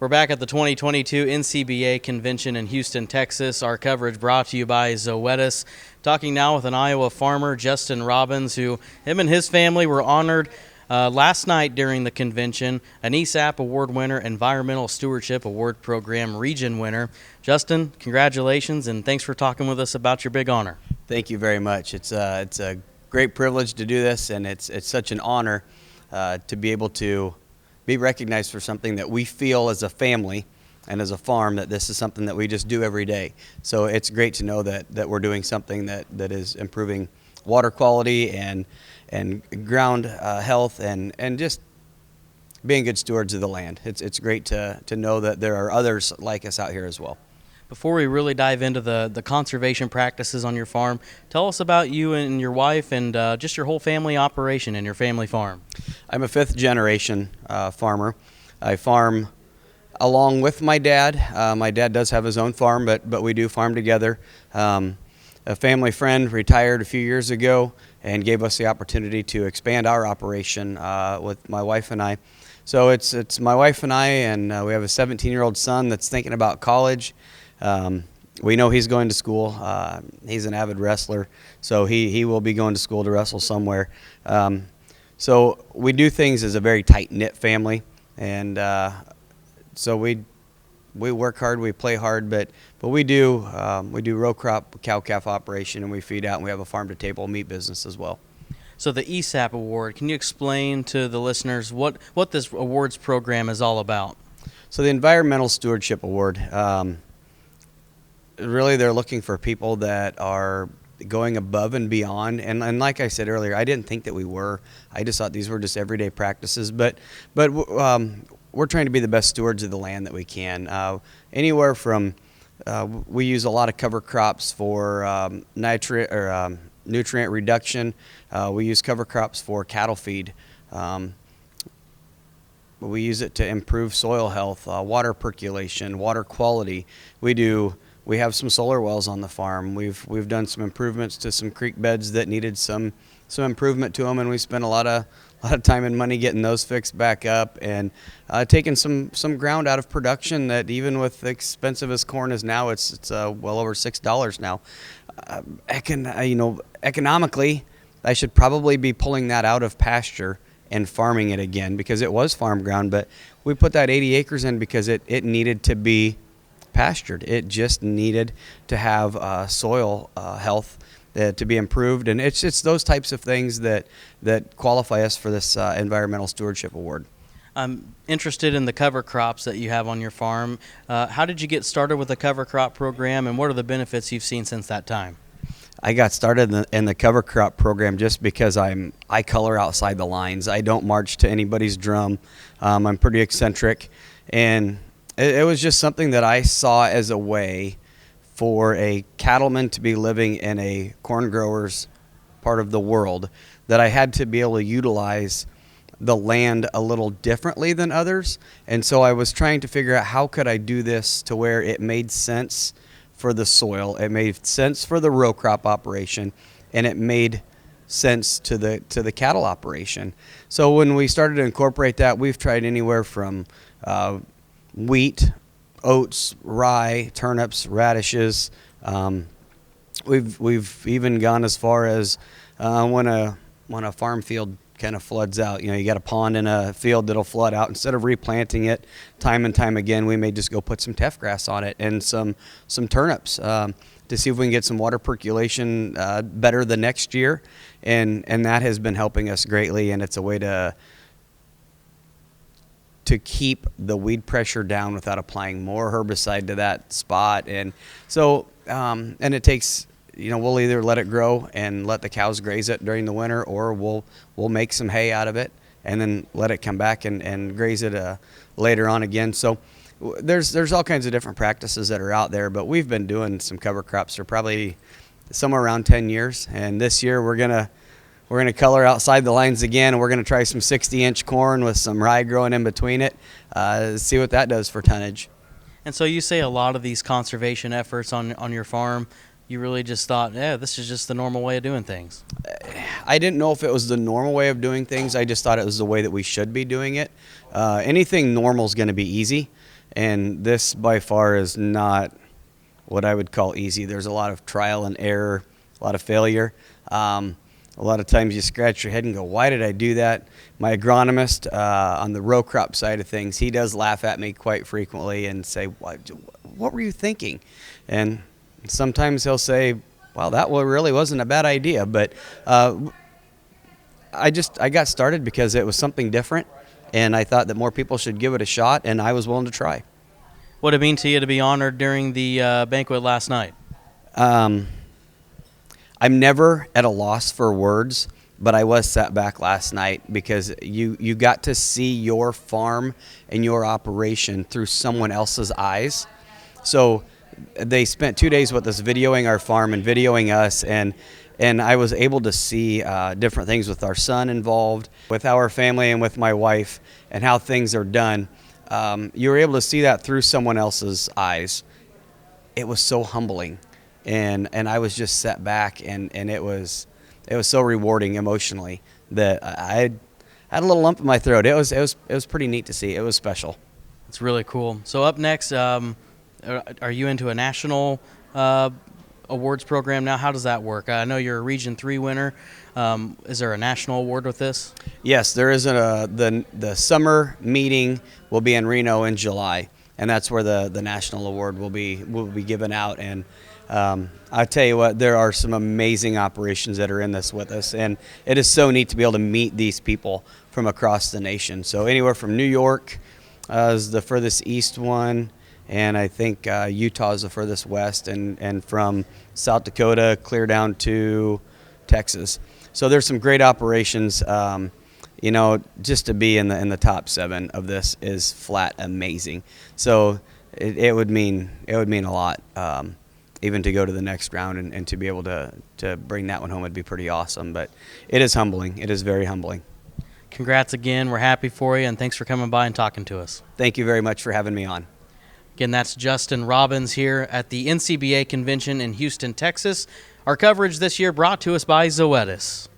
We're back at the 2022 NCBA convention in Houston, Texas. Our coverage brought to you by Zoetis. Talking now with an Iowa farmer, Justin Robbins, who him and his family were honored last night during the convention, an Esap Award winner, Environmental Stewardship Award Program region winner. Justin, congratulations, and thanks for talking with us about your big honor. Thank you very much. It's a great privilege to do this, and it's such an honor to be able to be recognized for something that we feel as a family and as a farm that this is something that we just do every day. So it's great to know that we're doing something that is improving water quality and ground health and just being good stewards of the land. It's great to know that there are others like us out here as well. Before we really dive into the conservation practices on your farm, tell us about you and your wife and just your whole family operation and your family farm. I'm a fifth generation farmer. I farm along with my dad. My dad does have his own farm, but we do farm together. A family friend retired a few years ago and gave us the opportunity to expand our operation with my wife and I. So it's my wife and I, we have a 17-year-old son that's thinking about college. We know he's going to school. He's an avid wrestler, so he will be going to school to wrestle somewhere. So we do things as a very tight-knit family, and so we work hard, we play hard, but we do row crop, cow-calf operation, and we feed out, and we have a farm-to-table meat business as well. So the Esap Award, can you explain to the listeners what this awards program is all about? So the Environmental Stewardship Award, really they're looking for people that are going above and beyond, and like I said earlier, I didn't think that we were. I just thought these were just everyday practices, but we're trying to be the best stewards of the land that we can. Anywhere from we use a lot of cover crops for nutrient reduction. We use cover crops for cattle feed. We use it to improve soil health, water percolation, water quality. We have some solar wells on the farm. We've done some improvements to some creek beds that needed some improvement to them, and we spent a lot of time and money getting those fixed back up and taking some ground out of production that even with expensive as corn is now, it's well over $6 now. Economically, I should probably be pulling that out of pasture and farming it again because it was farm ground, but we put that 80 acres in because it needed to be pastured. It just needed to have soil health to be improved, and it's those types of things that qualify us for this Environmental Stewardship Award. I'm interested in the cover crops that you have on your farm. How did you get started with the cover crop program, and what are the benefits you've seen since that time? I got started in the cover crop program just because I color outside the lines. I don't march to anybody's drum. I'm pretty eccentric, and it was just something that I saw as a way for a cattleman to be living in a corn grower's part of the world, that I had to be able to utilize the land a little differently than others. And so I was trying to figure out how could I do this to where it made sense for the soil, it made sense for the row crop operation, and it made sense to the cattle operation. So when we started to incorporate that, we've tried anywhere from wheat, oats, rye, turnips, radishes. We've even gone as far as when a farm field kind of floods out. You got a pond in a field that'll flood out. Instead of replanting it time and time again, we may just go put some teff grass on it and some turnips to see if we can get some water percolation better the next year. And that has been helping us greatly, and it's a way to keep the weed pressure down without applying more herbicide to that spot. And so, and it takes, we'll either let it grow and let the cows graze it during the winter, or we'll make some hay out of it and then let it come back and graze it later on again. So there's all kinds of different practices that are out there, but we've been doing some cover crops for probably somewhere around 10 years. And this year we're gonna color outside the lines again, and we're gonna try some 60-inch corn with some rye growing in between it, see what that does for tonnage. And so you say a lot of these conservation efforts on your farm, you really just thought, yeah, this is just the normal way of doing things. I didn't know if it was the normal way of doing things. I just thought it was the way that we should be doing it. Anything normal is going to be easy, And this by far is not what I would call easy. There's a lot of trial and error, a lot of failure. A lot of times you scratch your head and go, why did I do that? My agronomist on the row crop side of things, he does laugh at me quite frequently and say, what were you thinking? And sometimes he'll say, well, that really wasn't a bad idea. But I got started because it was something different, and I thought that more people should give it a shot, and I was willing to try. What did it mean to you to be honored during the banquet last night? I'm never at a loss for words, but I was sat back last night because you got to see your farm and your operation through someone else's eyes. So they spent 2 days with us videoing our farm and videoing us, and I was able to see different things with our son involved, with our family and with my wife, and how things are done. You were able to see that through someone else's eyes. It was so humbling. And I was just set back, and it was so rewarding emotionally that I had a little lump in my throat. It was pretty neat to see. It was special. It's really cool. So up next, are you into a national awards program now? How does that work? I know you're a Region 3 winner. Is there a national award with this? Yes, there is the summer meeting will be in Reno in July, and that's where the national award will be given out. And I tell you what, there are some amazing operations that are in this with us, and it is so neat to be able to meet these people from across the nation. So anywhere from New York is the furthest east one, and I think Utah is the furthest west, and from South Dakota clear down to Texas. So there's some great operations. Just to be in the top 7 of this is flat amazing. So it would mean a lot. Even to go to the next round and to be able to bring that one home would be pretty awesome. But it is humbling. It is very humbling. Congrats again. We're happy for you, and thanks for coming by and talking to us. Thank you very much for having me on. Again, that's Justin Robbins here at the NCBA convention in Houston, Texas. Our coverage this year brought to us by Zoetis.